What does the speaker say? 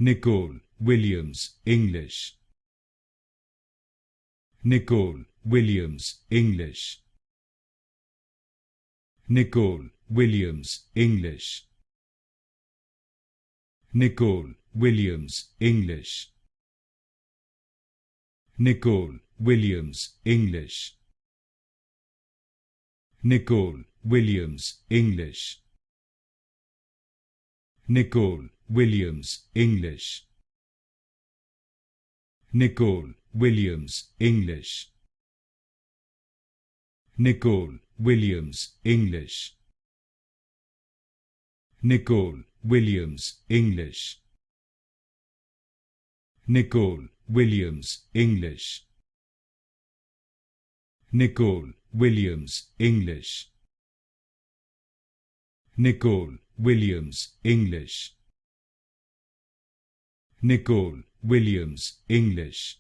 Nicole Williams English. Nicole Williams English. Nicole Williams English. Nicole Williams English. Nicole Williams English. Nicole Williams English. Nicole Williams English. Nicole Williams English. Nicole Williams English. Nicole Williams English. Nicole Williams English. Nicole Williams English. Nicole Williams English. Nicole Williams English.